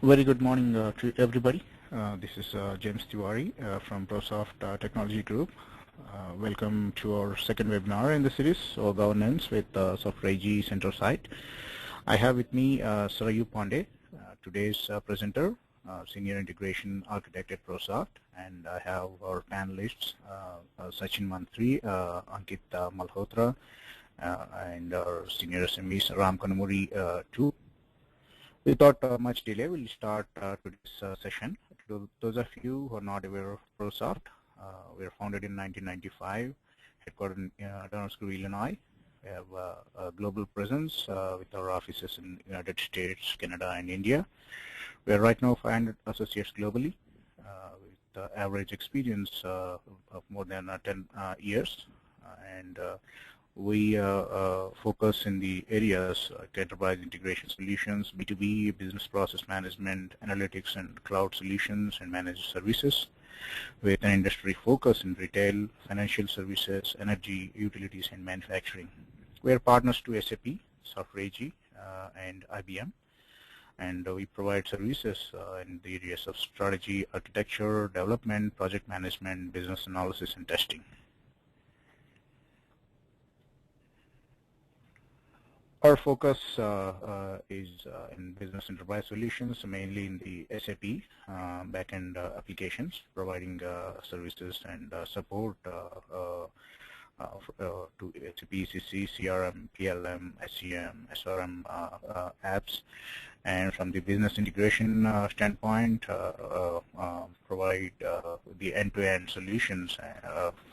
Very good morning to everybody. This is James Tiwari from ProSoft Technology Group. Welcome to our second webinar in the series, so governance with Software AG Center site. I have with me Sarayu Pandey, today's presenter, Senior Integration Architect at ProSoft, and I have our panelists, Sachin Mantri, Ankit Malhotra, and our Senior SMEs, Ram Kanamuri too. Without much delay, we'll start today's session. To those of you who are not aware of ProSoft, we were founded in 1995, headquartered in Donaldsonville, Illinois. We have a global presence with our offices in the United States, Canada, and India. We are right now 500 associates globally with average experience of more than 10 years. And we focus in the areas like enterprise integration solutions, B2B, business process management, analytics and cloud solutions, and managed services, with an industry focus in retail, financial services, energy, utilities, and manufacturing. We are partners to SAP, Software AG, and IBM, and we provide services in the areas of strategy, architecture, development, project management, business analysis, and testing. Our focus is in business enterprise solutions, mainly in the SAP backend applications, providing services and support to SAP ECC, CRM, PLM, SCM, SRM apps. And from the business integration standpoint, provide the end-to-end solutions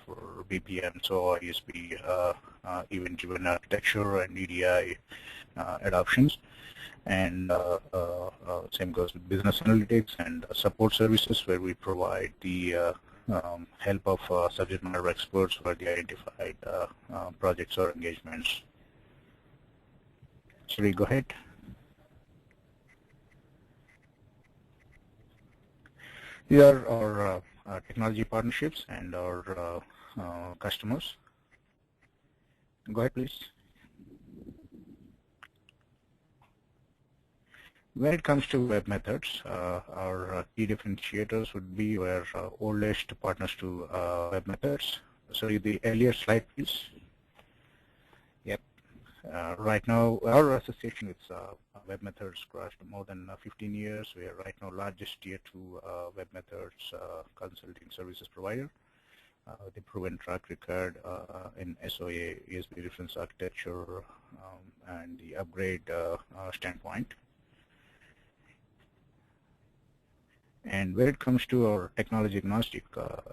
for BPM, so ISP, event-driven architecture, and EDI adoptions. And same goes with business analytics and support services, where we provide the help of subject matter experts for the identified projects or engagements. Sorry, go ahead. These are our technology partnerships and our customers. Go ahead, please. When it comes to web methods, our key differentiators would be our oldest partners to web methods. Sorry, the earlier slide, please. Yep. Right now, our association with web methods crossed more than 15 years. We are right now largest tier 2 web methods consulting services provider. The proven track record in SOA, ESB reference architecture, and the upgrade standpoint. And when it comes to our technology agnostic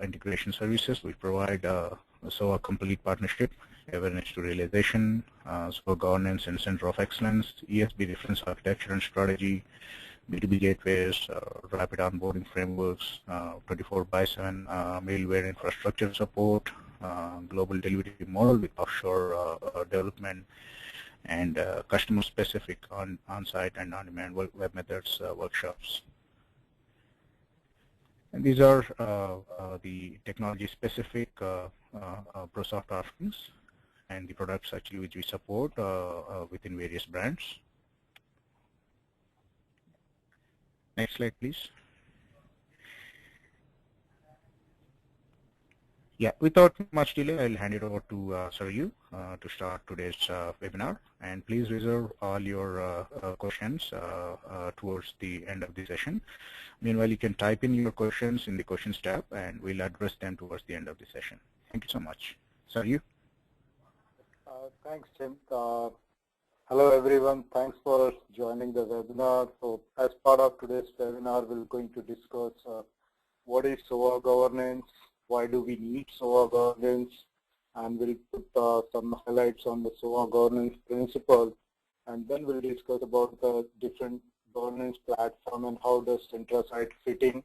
integration services, we provide a complete partnership, awareness to realization, governance and center of excellence, ESB reference architecture and strategy, B2B gateways, rapid onboarding frameworks, 24/7 middleware infrastructure support, global delivery model with offshore development, and customer-specific on-site and on-demand web methods workshops. And these are the technology-specific ProSoft offerings and the products actually which we support within various brands. Next slide, please. Yeah, without much delay, I'll hand it over to Sarayu to start today's webinar. And please reserve all your questions towards the end of the session. Meanwhile, you can type in your questions in the questions tab, and we'll address them towards the end of the session. Thank you so much. Sarayu? Thanks, Tim. Hello, everyone. Thanks for joining the webinar. So as part of today's webinar, we're going to discuss what is SOA governance, why do we need SOA governance, and we'll put some highlights on the SOA governance principle, and then we'll discuss about the different governance platform and how does Centrasite fit in,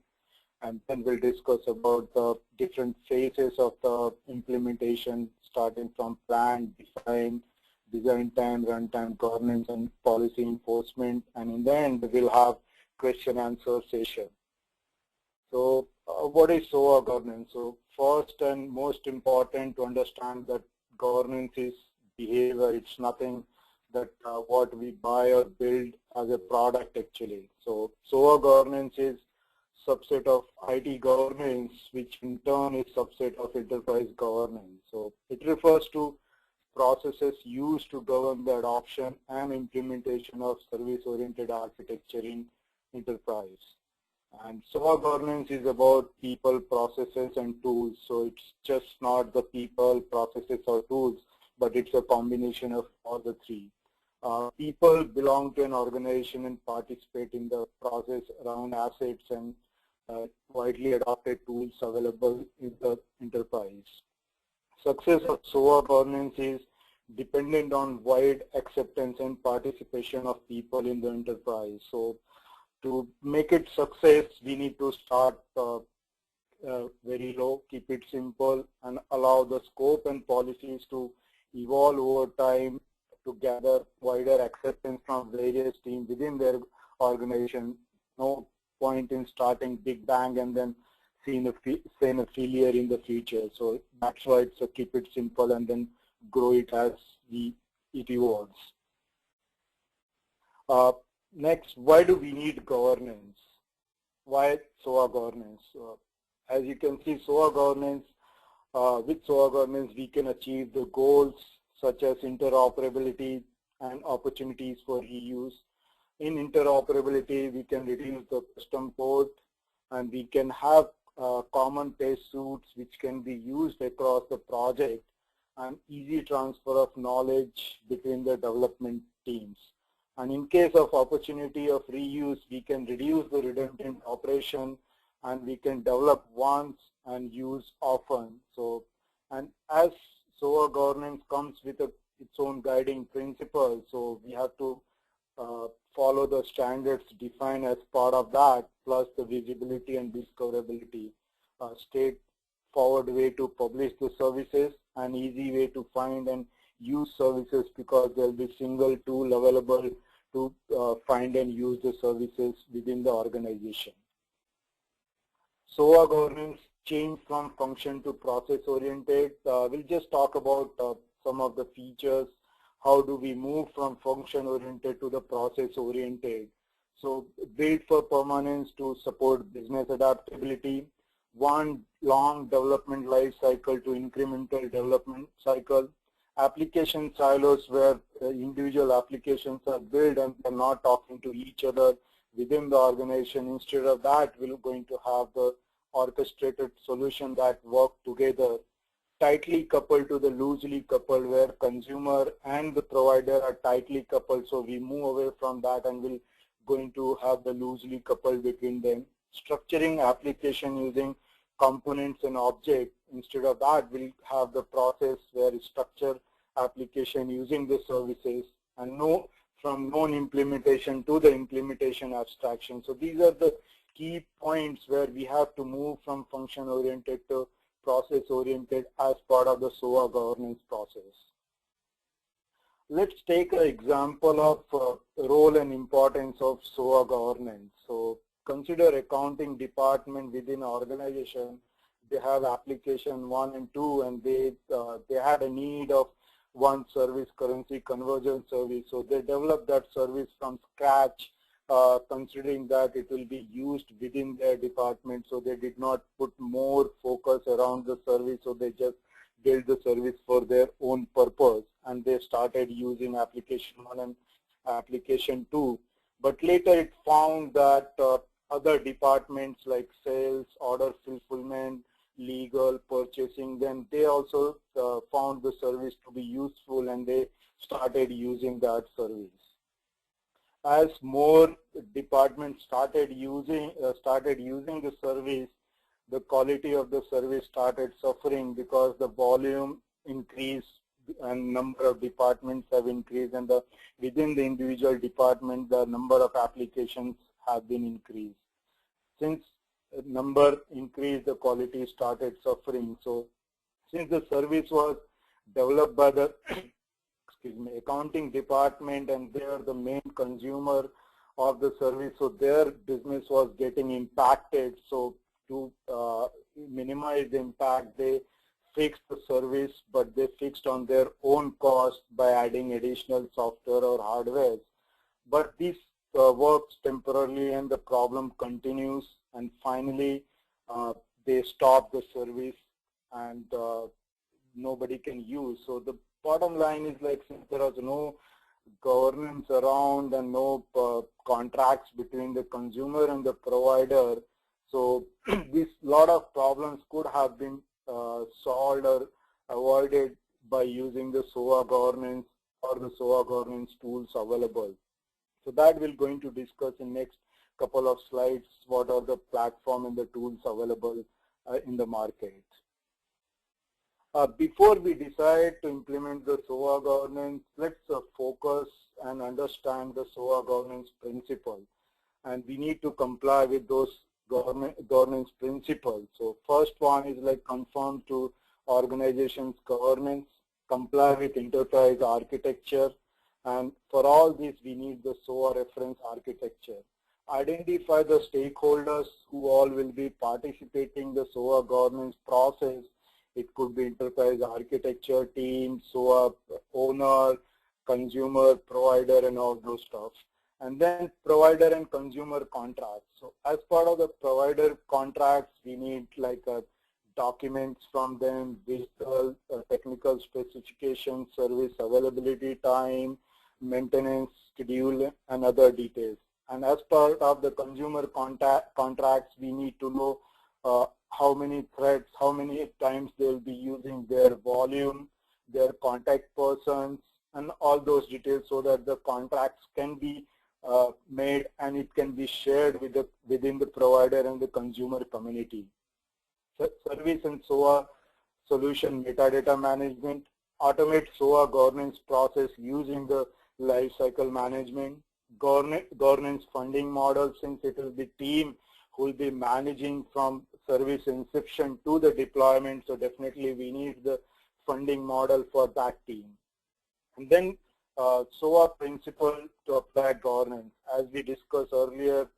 and then we'll discuss about the different phases of the implementation, starting from plan, define, design time, runtime, governance, and policy enforcement, and in the end we'll have question answer session. So what is SOA governance? So first and most important to understand that governance is behavior. It's nothing that what we buy or build as a product actually. So SOA governance is subset of IT governance, which in turn is subset of enterprise governance. So it refers to processes used to govern the adoption and implementation of service-oriented architecture in enterprise. And SOA governance is about people, processes, and tools. So it's just not the people, processes, or tools, but it's a combination of all the three. People belong to an organization and participate in the process around assets and widely adopted tools available in the enterprise. Success of SOA governance is dependent on wide acceptance and participation of people in the enterprise. So to make it success, we need to start very low, keep it simple, and allow the scope and policies to evolve over time to gather wider acceptance from various teams within their organization. No point in starting big bang and then seeing a failure in the future. So that's why it's a keep it simple and then grow it as it evolves. Next, why do we need governance? Why SOA governance? As you can see, SOA governance, with SOA governance, we can achieve the goals such as interoperability and opportunities for reuse. In interoperability, we can reduce the custom code, and we can have common test suites which can be used across the project, and easy transfer of knowledge between the development teams. And in case of opportunity of reuse, we can reduce the redundant operation, and we can develop once and use often. So, and as SOA governance comes with its own guiding principles, so we have to follow the standards defined as part of that, plus the visibility and discoverability, straightforward way to publish the services, an easy way to find and use services because there will be single tool available to find and use the services within the organization. SOA governance change from function to process oriented. We'll just talk about some of the features. How do we move from function oriented to the process oriented? So build for permanence to support business adaptability. One long development life cycle to incremental development cycle. Application silos where individual applications are built and they're not talking to each other within the organization. Instead of that, we're going to have the orchestrated solution that work together, tightly coupled to the loosely coupled, where consumer and the provider are tightly coupled. So we move away from that and we're going to have the loosely coupled between them. Structuring application using components and objects. Instead of that, we'll have the process where we structure application using the services, and from known implementation to the implementation abstraction. So these are the key points where we have to move from function oriented to process oriented as part of the SOA governance process. Let's take an example of role and importance of SOA governance. So consider accounting department within an organization. They have application 1 and 2, and they had a need of one service currency conversion service. So they developed that service from scratch, considering that it will be used within their department. So they did not put more focus around the service. So they just built the service for their own purpose, and they started using application 1 and application 2. But later it found that other departments like sales, order fulfillment, legal, purchasing, then they also found the service to be useful, and they started using that service. As more departments started using the service, the quality of the service started suffering because the volume increased and number of departments have increased, and within the individual department, the number of applications have been increased. Since number increased, the quality started suffering. So since the service was developed by the accounting department, and they are the main consumer of the service, so their business was getting impacted. So to minimize the impact, they fix the service, but they fixed on their own cost by adding additional software or hardware. But this works temporarily and the problem continues, and finally they stop the service and nobody can use. So the bottom line is, like, since there is no governance around and no contracts between the consumer and the provider, so this lot of problems could have been solved or avoided by using the SOA governance or the SOA governance tools available. So that we're going to discuss in next couple of slides, what are the platform and the tools available in the market. Before we decide to implement the SOA governance, let's focus and understand the SOA governance principle. And we need to comply with those governance principles. So first one is like conform to organization's governance, comply with enterprise architecture, and for all this we need the SOA reference architecture. Identify the stakeholders who all will be participating in the SOA governance process. It could be enterprise architecture team, SOA owner, consumer, provider, and all those stuff. And then provider and consumer contracts. So as part of the provider contracts, we need like documents from them, visual, technical specifications, service availability time, maintenance schedule, and other details. And as part of the consumer contracts, we need to know how many threads, how many times they'll be using their volume, their contact persons, and all those details, so that the contracts can be made and it can be shared with within the provider and the consumer community. So service and SOA solution metadata management, automate SOA governance process using the lifecycle management, governance funding model, since it will be team who will be managing from service inception to the deployment. So definitely we need the funding model for that team. And then SOA principle to apply governance. As we discussed earlier,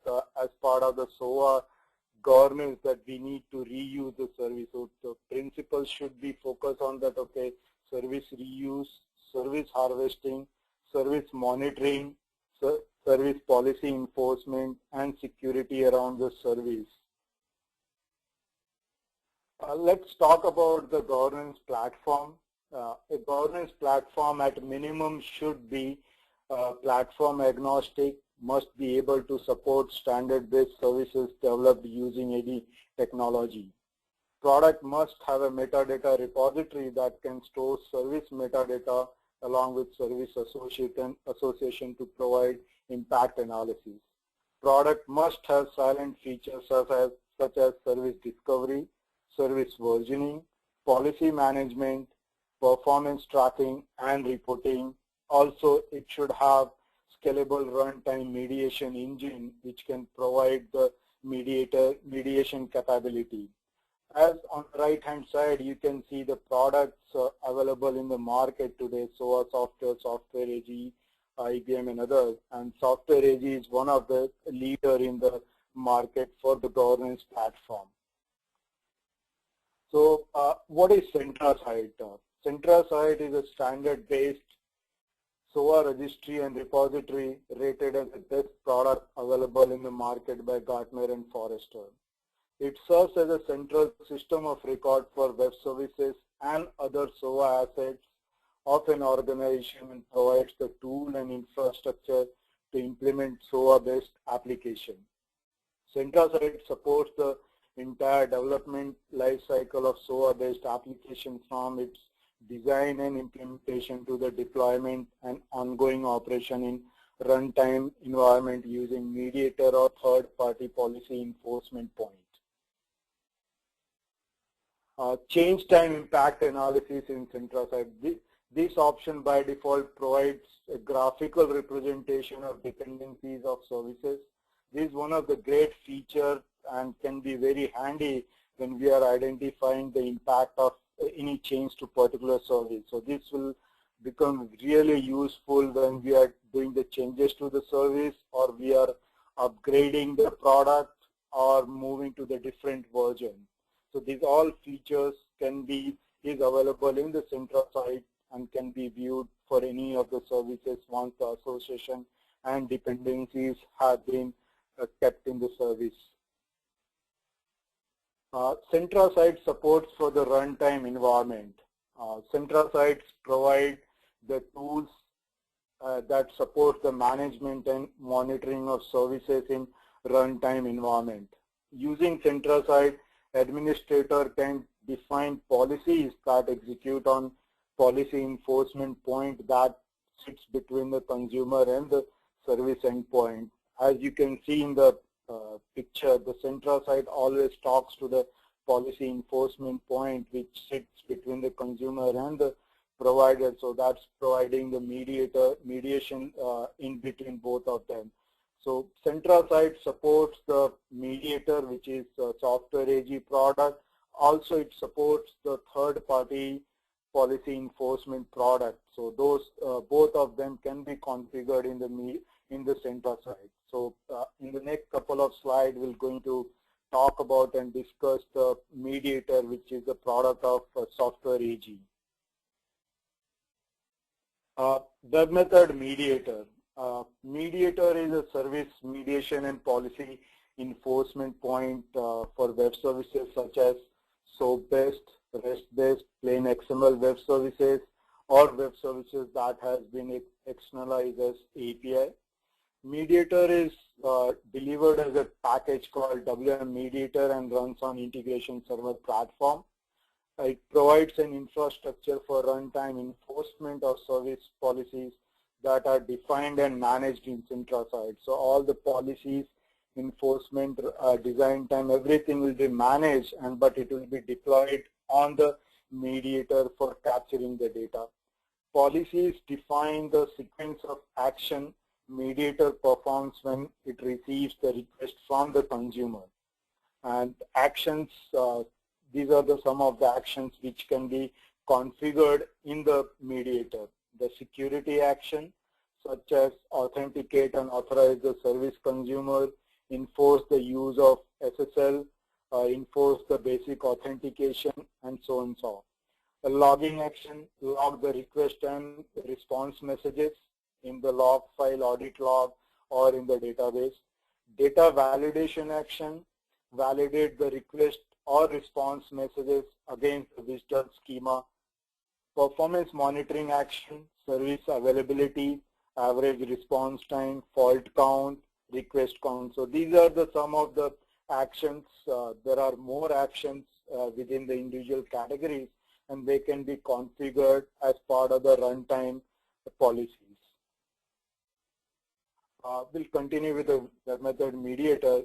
as part of the SOA governance, that we need to reuse the service. So the principles should be focused on that, okay, service reuse, service harvesting, service monitoring, service policy enforcement, and security around the service. Let's talk about the governance platform. A governance platform at minimum should be platform agnostic, must be able to support standard-based services developed using any technology. Product must have a metadata repository that can store service metadata along with service association to provide impact analysis. Product must have silent features such as service discovery, service versioning, policy management, performance tracking, and reporting. Also, it should have scalable runtime mediation engine which can provide the mediation capability. As on the right hand side, you can see the products available in the market today, SOA Software, Software AG, IBM, and others. And Software AG is one of the leader in the market for the governance platform. So what is CentraSite? CentraSite is a standard-based SOA registry and repository rated as the best product available in the market by Gartner and Forrester. It serves as a central system of record for web services and other SOA assets of an organization and provides the tool and infrastructure to implement SOA-based application. CentraSite supports the entire development lifecycle of SOA-based applications from its design and implementation to the deployment and ongoing operation in runtime environment using mediator or third-party policy enforcement point. Change time impact analysis in CentraSite. This option by default provides a graphical representation of dependencies of services. This is one of the great features and can be very handy when we are identifying the impact of any change to particular service. So this will become really useful when we are doing the changes to the service, or we are upgrading the product or moving to the different version. So these all features can be is available in the Centra site and can be viewed for any of the services once the association and dependencies have been kept in the service. Centra site supports for the runtime environment. Centra sites provide the tools that support the management and monitoring of services in runtime environment. Using Centra site, administrator can define policies that execute on policy enforcement point that sits between the consumer and the service endpoint. As you can see in the picture, the Centra site always talks to the policy enforcement point which sits between the consumer and the provider. So that's providing the mediation in between both of them. So Centra site supports the mediator, which is a Software AG product. Also, it supports the third-party policy enforcement product. So those both of them can be configured in the Centra site. So in the next couple of slides, we're going to talk about and discuss the mediator, which is a product of Software AG. Web method mediator. Mediator is a service mediation and policy enforcement point for web services such as SOAP-based, REST-based, plain XML web services, or web services that has been externalized as API. Mediator is delivered as a package called WM Mediator and runs on integration server platform. It provides an infrastructure for runtime enforcement of service policies that are defined and managed in Centra site. So all the policies, enforcement, design time, everything will be managed, but it will be deployed on the mediator for capturing the data. Policies define the sequence of action mediator performs when it receives the request from the consumer. And actions, these are some of the actions which can be configured in the mediator. The security action, such as authenticate and authorize the service consumer, enforce the use of SSL, enforce the basic authentication, and so on and so on. The logging action, log the request and response messages in the log file, audit log, or in the database. Data validation action, validate the request or response messages against the visitor schema. Performance monitoring action, service availability, average response time, fault count, request count. So these are some of the actions. There are more actions within the individual categories, and they can be configured as part of the runtime policies. We'll continue with the method mediator.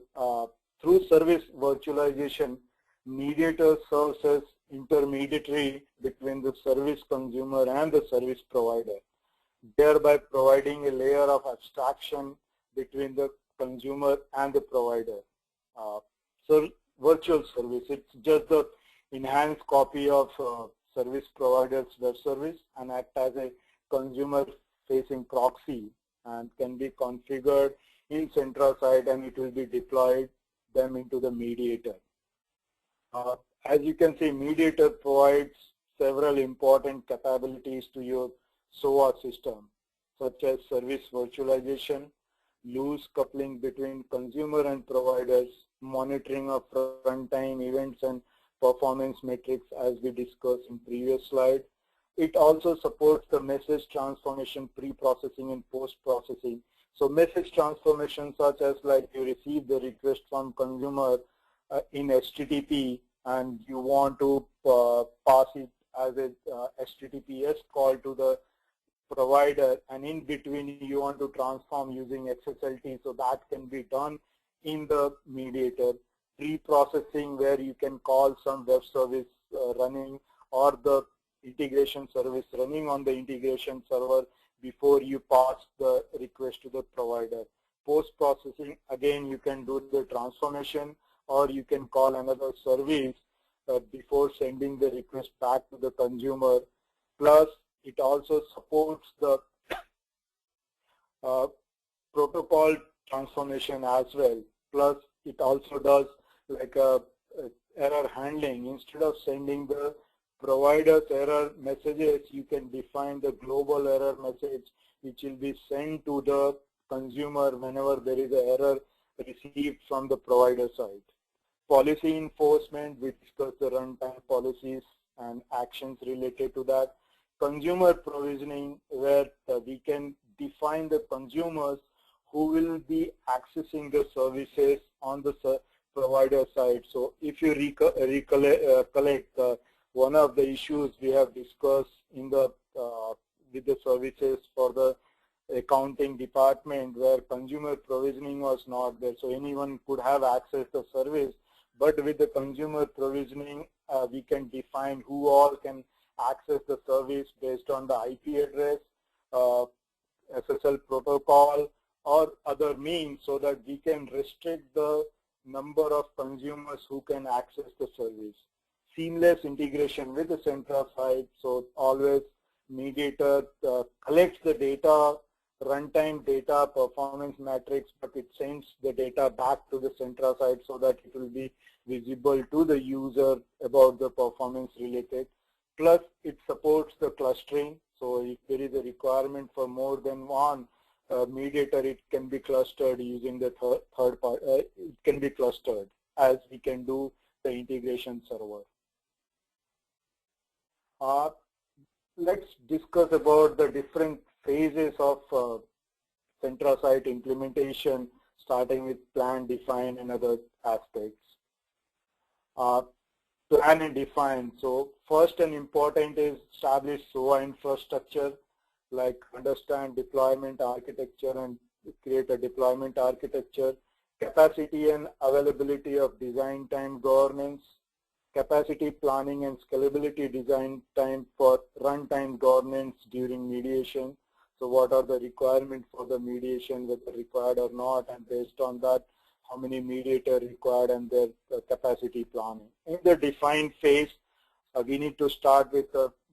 Through service virtualization, mediator serves as intermediary between the service consumer and the service provider, thereby providing a layer of abstraction between the consumer and the provider. So virtual service, it's just the enhanced copy of service provider's web service and act as a consumer-facing proxy and can be configured in Centra site, and it will be deployed them into the mediator. As you can see, mediator provides several important capabilities to your SOA system, such as service virtualization, loose coupling between consumer and providers, monitoring of runtime events and performance metrics as we discussed in previous slide. It also supports the message transformation, pre-processing and post-processing. So message transformation such as like you receive the request from consumer in HTTP and you want to pass it as a HTTPS call to the provider, and in between you want to transform using XSLT, so that can be done in the mediator. Pre-processing where you can call some web service running or the integration service running on the integration server before you pass the request to the provider. Post-processing, again you can do the transformation or you can call another service before sending the request back to the consumer. Plus it also supports the protocol transformation as well. Plus it also does like a error handling. Instead of sending the provider's error messages, you can define the global error message which will be sent to the consumer whenever there is an error received from the provider side. Policy enforcement, we discussed the runtime policies and actions related to that. Consumer provisioning, where we can define the consumers who will be accessing the services on the provider side. So if you recollect, one of the issues we have discussed in the with the services for the accounting department, where consumer provisioning was not there. So anyone could have access to service, but with the consumer provisioning, we can define who all can access the service based on the IP address, SSL protocol, or other means, so that we can restrict the number of consumers who can access the service. Seamless integration with the Centra side, so always mediator collects the data, runtime data, performance metrics, but it sends the data back to the Centra side so that it will be visible to the user about the performance related. Plus, it supports the clustering. So if there is a requirement for more than one mediator, it can be clustered using the third part. It can be clustered as we can do the integration server. Let's discuss about the different phases of Centra site implementation, starting with plan, define, and other aspects. Plan and define. So first and important is establish SOA infrastructure, like understand deployment architecture and create a deployment architecture, capacity and availability of design time governance, capacity planning and scalability design time for runtime governance during mediation. So what are the requirements for the mediation, whether required or not, and based on that, how many mediators required and their capacity planning. In the define phase, we need to start with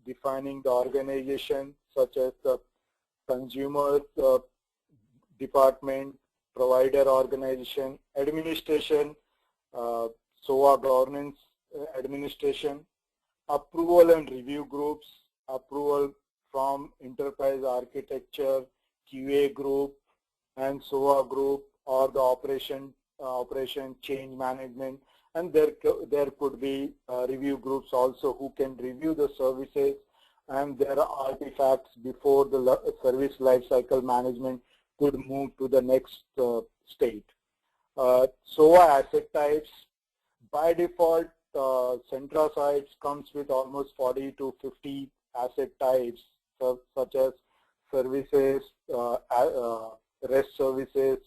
defining the organization, such as the consumer department, provider organization, administration, SOA governance administration, approval and review groups, approval from enterprise architecture, QA group, and SOA group, or the operation change management, and there could be review groups also who can review the services and their artifacts before the service lifecycle management could move to the next state. SOA asset types, by default, Centra sites comes with almost 40 to 50 asset types, such as services, REST services,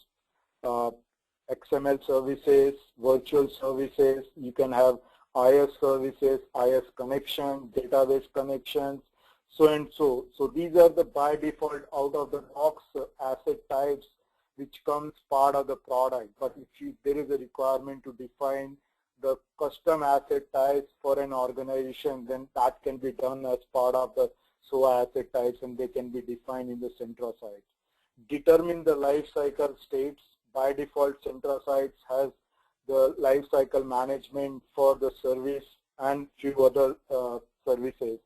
XML services, virtual services. You can have IS services, IS connection, database connections, so and so. So these are the by default out of the box asset types which comes part of the product. But if there is a requirement to define the custom asset types for an organization, then that can be done as part of the SOA asset types, and they can be defined in the Centra site. Determine the life cycle states. By default, Centra sites has the life cycle management for the service and few other services,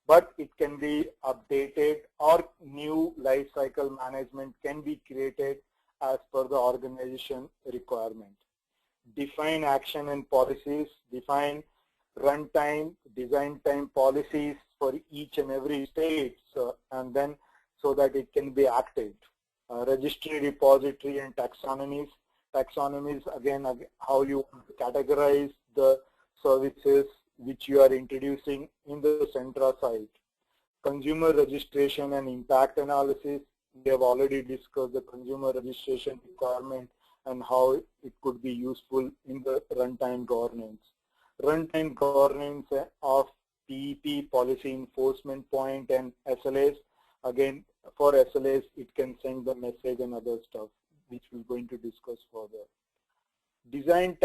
but it can be updated, or new life cycle management can be created as per the organization requirement. Define action and policies, define runtime, design time policies for each and every state, and then so that it can be acted. Registry, repository, and taxonomies. Taxonomies, again, how you categorize the services which you are introducing in the Centra site. Consumer registration and impact analysis. We have already discussed the consumer registration requirement and how it could be useful in the runtime governance. Runtime governance of PEP, policy enforcement point, and SLAs. Again, for SLAs, it can send the message and other stuff, which we're going to discuss further. Design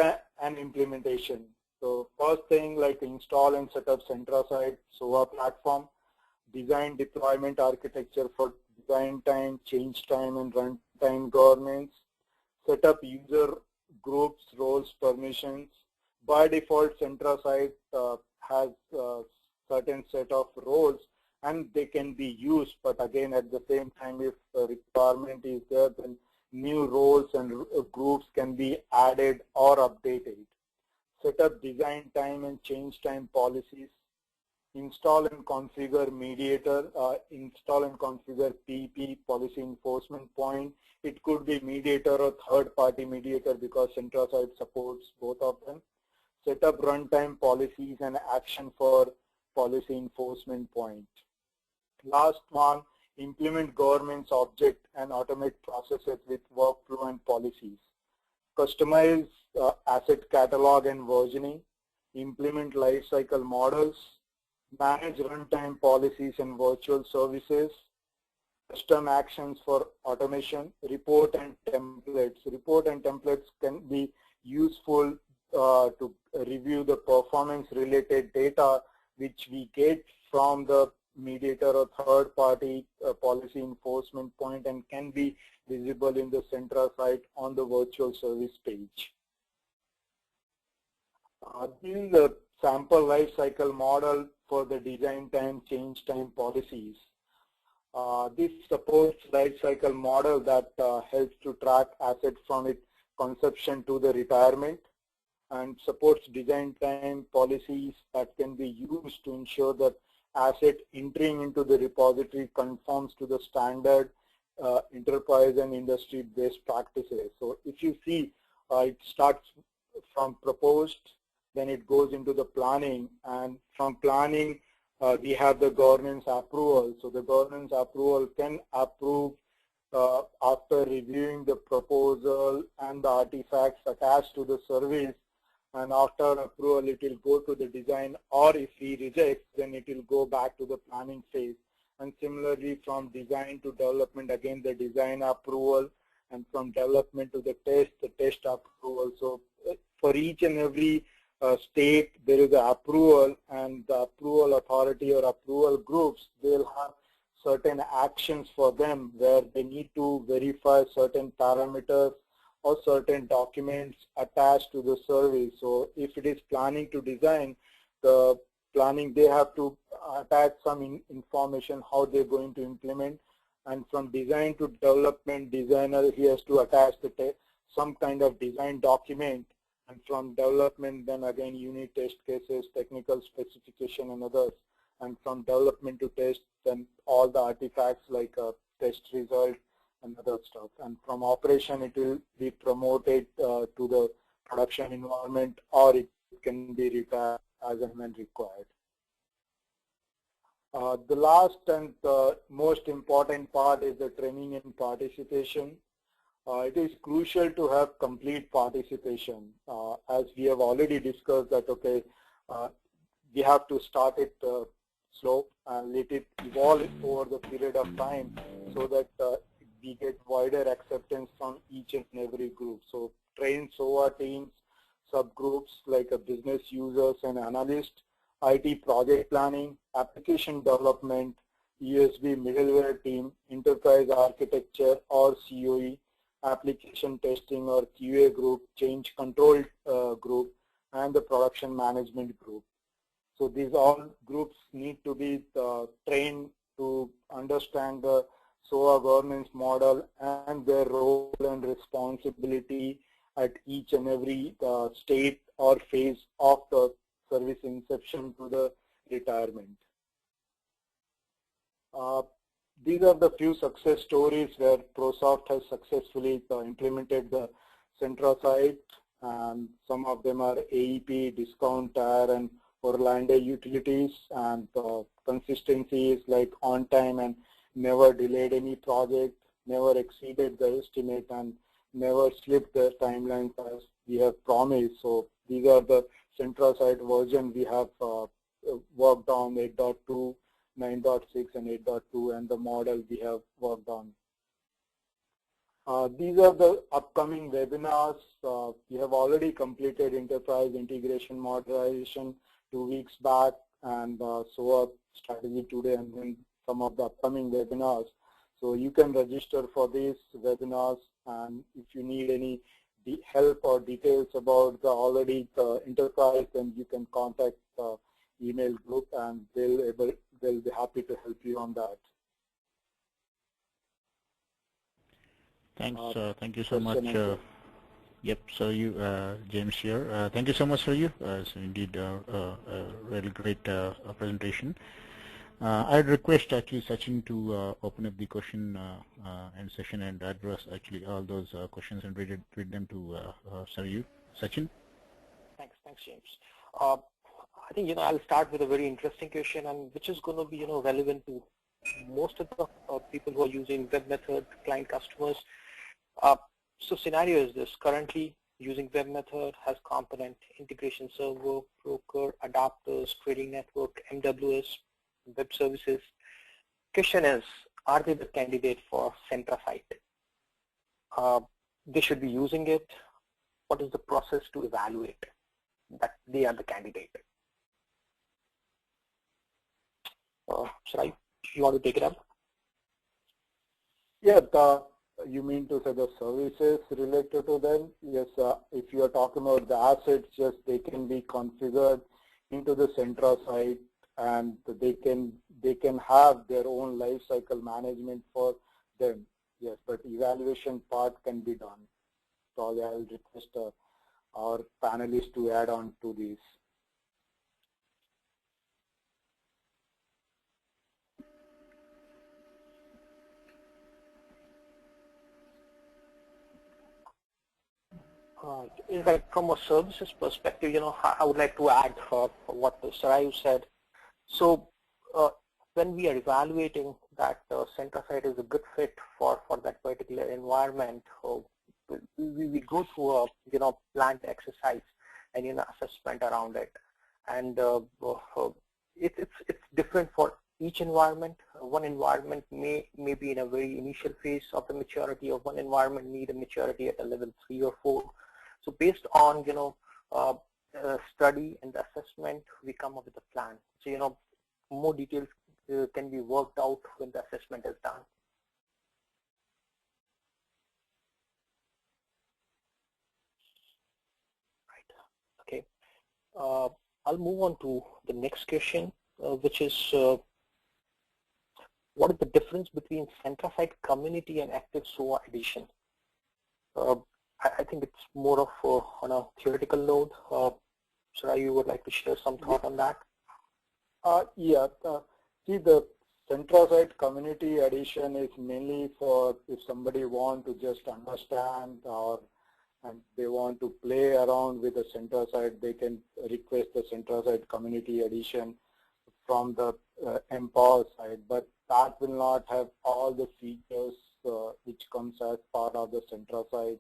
and implementation. So first thing, like install and set up Centra site SOA platform. Design deployment architecture for design time, change time, and runtime governance. Set up user groups, roles, permissions. By default, Centra site has certain set of roles and they can be used, but again at the same time if a requirement is there, then new roles and groups can be added or updated. Set up design time and change time policies. Install and configure mediator, install and configure PP, policy enforcement point. It could be mediator or third-party mediator because Centrosite supports both of them. Set up runtime policies and action for policy enforcement point. Last one, implement governance object and automate processes with workflow and policies. Customize asset catalog and versioning. Implement lifecycle models. Manage runtime policies and virtual services. Custom actions for automation. Report and templates. Report and templates can be useful to review the performance-related data which we get from the mediator or third-party policy enforcement point and can be visible in the Centrosite on the virtual service page. This is a sample lifecycle model for the design time, change time policies. This supports lifecycle model that helps to track assets from its conception to the retirement and supports design time policies that can be used to ensure that asset entering into the repository conforms to the standard enterprise and industry best practices. So if you see, it starts from proposed, then it goes into the planning, and from planning we have the governance approval. So the governance approval can approve after reviewing the proposal and the artifacts attached to the service, and after approval it will go to the design, or if we reject then it will go back to the planning phase. And similarly from design to development, again the design approval, and from development to the test approval. So for each and every state there is an approval, and the approval authority or approval groups, they'll have certain actions for them where they need to verify certain parameters or certain documents attached to the service. So if it is planning to design, the planning, they have to attach some information how they're going to implement. And from design to development, designer, he has to attach some kind of design document. And from development, then again unit test cases, technical specification and others. And from development to test, then all the artifacts like a test result and other stuff. And from operation, it will be promoted to the production environment, or it can be retired as and when required. The last and most important part is the training and participation. It is crucial to have complete participation. As we have already discussed that, okay, we have to start it slow and let it evolve over the period of time so that we get wider acceptance from each and every group. So train SOA teams, subgroups like business users and analysts, IT project planning, application development, USB middleware team, enterprise architecture or COE, application testing or QA group, change control group, and the production management group. So these all groups need to be trained to understand the SOA governance model and their role and responsibility at each and every state or phase of the service inception to the retirement. These are the few success stories where ProSoft has successfully implemented the Centrosite, and some of them are AEP, Discount Tire, and Orlando Utilities, and consistency is like on time and never delayed any project, never exceeded the estimate, and never slipped the timelines as we have promised. So these are the Centrosite version we have worked on, 8.2, 9.6 and 8.2, and the model we have worked on. These are the upcoming webinars. We have already completed Enterprise Integration Modernization 2 weeks back, and SOA strategy today, and then some of the upcoming webinars. So you can register for these webinars, and if you need any help or details about the already enterprise, then you can contact email group, and they'll be happy to help you on that. Thanks. Thank you so much. Yep. So James here. Thank you so much for you. So indeed, a really great presentation. I'd request actually Sachin to open up the question and session and address actually all those questions and read them to Sarayu. Sachin. Thanks, James. I think I'll start with a very interesting question, and which is going to be relevant to most of the people who are using web method, client customers. So scenario is this: currently using web method has component integration server, broker, adapters, trading network, MWS, web services. Question is, are they the candidate for Centrasite? They should be using it. What is the process to evaluate that they are the candidate? You want to take it up? Yeah, you mean to say the services related to them? Yes, if you are talking about the assets, just they can be configured into the Centrasite, and they can have their own life cycle management for them. Yes, but evaluation part can be done. So I will request our panelists to add on to this. From a services perspective, I would like to add what Sarayu said. So when we are evaluating that Centrasite is a good fit for that particular environment, we go through a planned exercise and assessment around it, and it's different for each environment. One environment may be in a very initial phase of the maturity, of one environment need a maturity at a level 3 or 4. So based on study and the assessment, we come up with a plan. So more details can be worked out when the assessment is done. Right. Okay. I'll move on to the next question, which is what is the difference between Centrasite community and active SOA edition? I think it's more of on a theoretical note. Sir, you would like to share some thought on that? Yeah. See, the Centrasite community edition is mainly for if somebody want to just understand and they want to play around with the Centrasite, they can request the Centrasite community edition from the Empower side, but that will not have all the features which comes as part of the Centrasite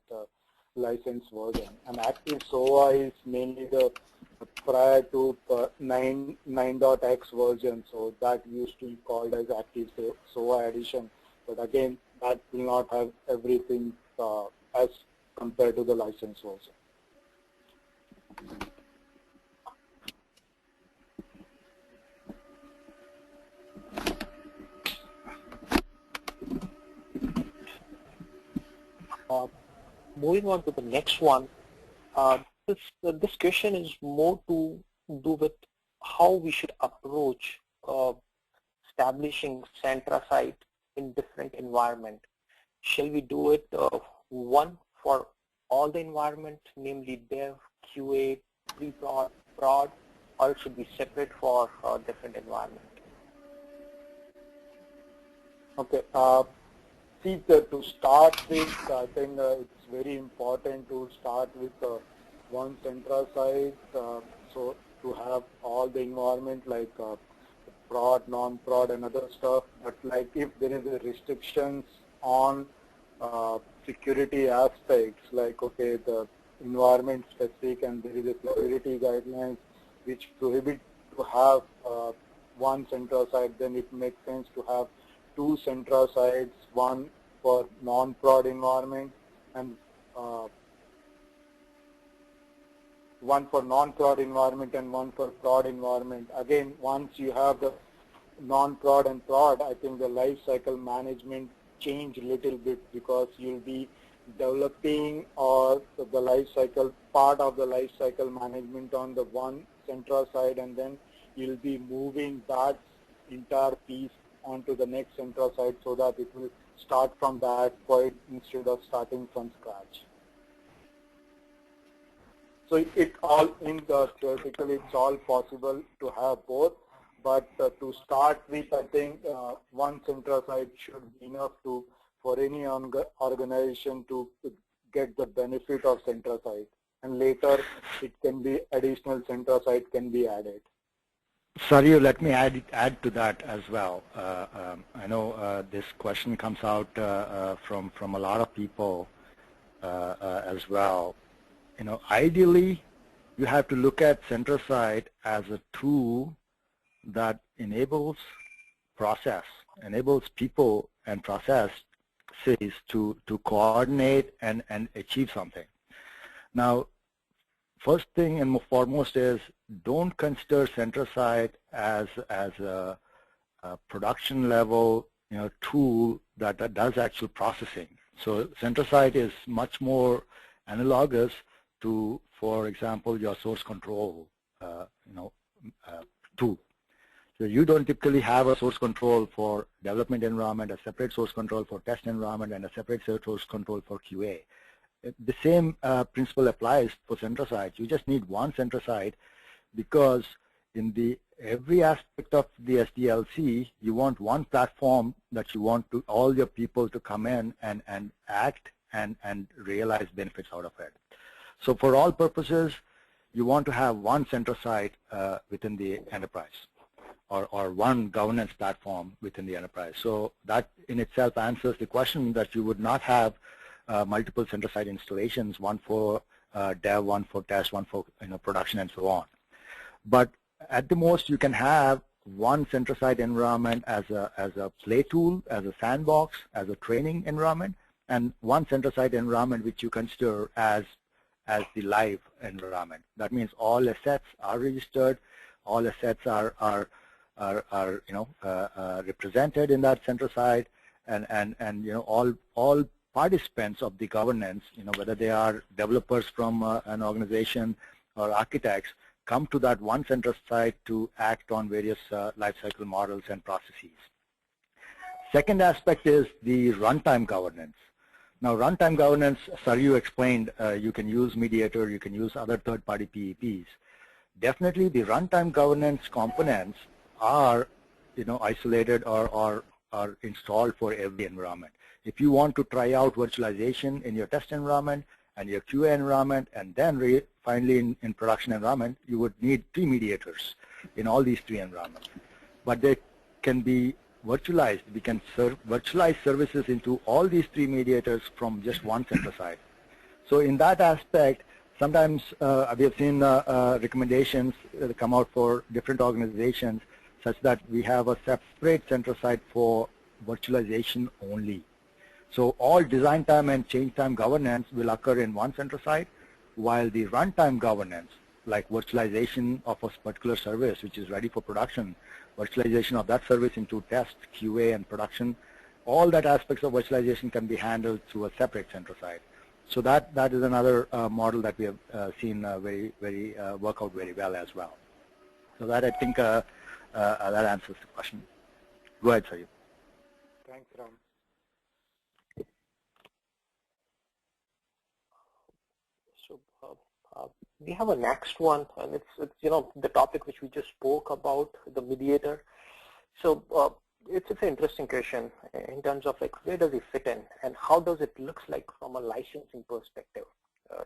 license version. And Active SOA is mainly the prior to 9.x version, so that used to be called as Active SOA edition. But again, that will not have everything as compared to the license version. Moving on to the next one, this question is more to do with how we should approach establishing Centrasite in different environment. Shall we do it one for all the environment, namely dev, QA, pre-prod, prod, or it should be separate for different environment? Okay. See, to start with, I think it's very important to start with one Centrasite, so to have all the environment like prod, non-prod and other stuff, but like if there is a restrictions on security aspects, like okay, the environment specific and there is a security guidelines which prohibit to have one Centrasite, then it makes sense to have two Centrasites, one for non-prod environment and one for non-prod environment and one for prod environment. Again, once you have the non-prod and prod, I think the life cycle management change a little bit because you'll be developing or the life cycle part of the life cycle management on the one Centrasite, and then you'll be moving that entire piece onto the next central site so that it will start from that point instead of starting from scratch. So theoretically it's all possible to have both, but to start with, I think one central site should be enough for any organization to get the benefit of central site, and later it can be additional central site can be added. Saryu, let me add to that as well. I know this question comes out from a lot of people as well. You know, ideally, you have to look at central site as a tool that enables people and processes to coordinate and achieve something. Now, first thing and foremost is don't consider central site as a production level tool that does actual processing. So central site is much more analogous to, for example, your source control tool. So you don't typically have a source control for development environment, a separate source control for test environment, and a separate source control for QA. The same principle applies for central site. You just need one central site because in every aspect of the SDLC, you want one platform that you want all your people to come in and act and realize benefits out of it. So for all purposes, you want to have one central site within the enterprise, or one governance platform within the enterprise. So that in itself answers the question that you would not have multiple central site installations, one for dev, one for test, one for production, and so on. But at the most, you can have one central site environment as a play tool, as a sandbox, as a training environment, and one central site environment which you consider as the live environment. That means all assets are registered, all assets are represented in that central site, and all participants of the governance, whether they are developers from an organization or architects, come to that one central site to act on various lifecycle models and processes. Second aspect is the runtime governance. Now, runtime governance, Saryu explained, you can use Mediator, you can use other third-party PEPs. Definitely, the runtime governance components are, isolated or installed for every environment. If you want to try out virtualization in your test environment and your QA environment, and then finally in production environment, you would need 3 mediators in all these 3 environments. But they can be virtualized. We can virtualize services into all these 3 mediators from just one central site. So in that aspect, sometimes we have seen recommendations that come out for different organizations such that we have a separate central site for virtualization only. So all design time and change time governance will occur in one central site, while the runtime governance, like virtualization of a particular service which is ready for production, virtualization of that service into test, QA, and production, all that aspects of virtualization can be handled through a separate central site. So that is another model that we have seen work out very well as well. So that I think that answers the question. Go ahead, Saryu. Thanks, Ram. So we have a next one, and it's the topic which we just spoke about, the mediator. So it's an interesting question in terms of like where does it fit in and how does it looks like from a licensing perspective,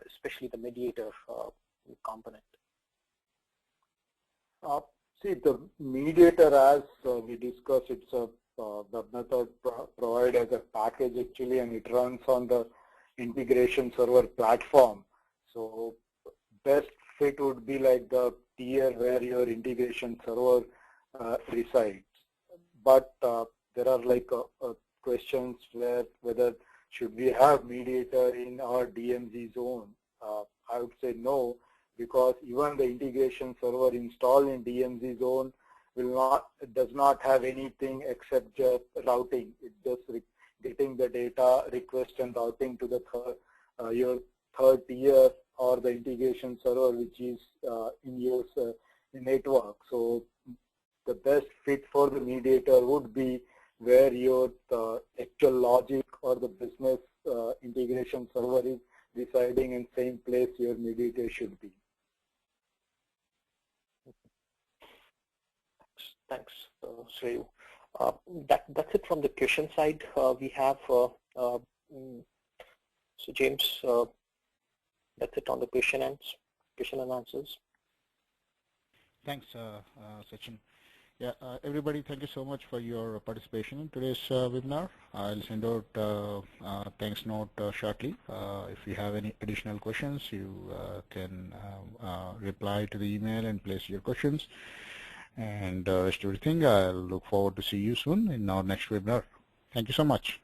especially the mediator component. See, the mediator, as we discussed, it's the method provided as a package actually, and it runs on the integration server platform. So best fit would be like the tier where your integration server resides. But there are like questions whether should we have mediator in our DMZ zone. I would say no, because even the integration server installed in DMZ zone does not have anything except just routing. It's just getting the data request and routing to the your third tier or the integration server which is in your network. So your mediator would be where your actual logic or the business integration server is residing in same place your mediator should be. Thanks, Shreyu. That's it from the question side. We have so James, that's it on the question and answers. Thanks, Sachin. Yeah, everybody, thank you so much for your participation in today's webinar. I'll send out thanks note shortly. If you have any additional questions, you can reply to the email and place your questions. And rest everything, I'll look forward to see you soon in our next webinar. Thank you so much.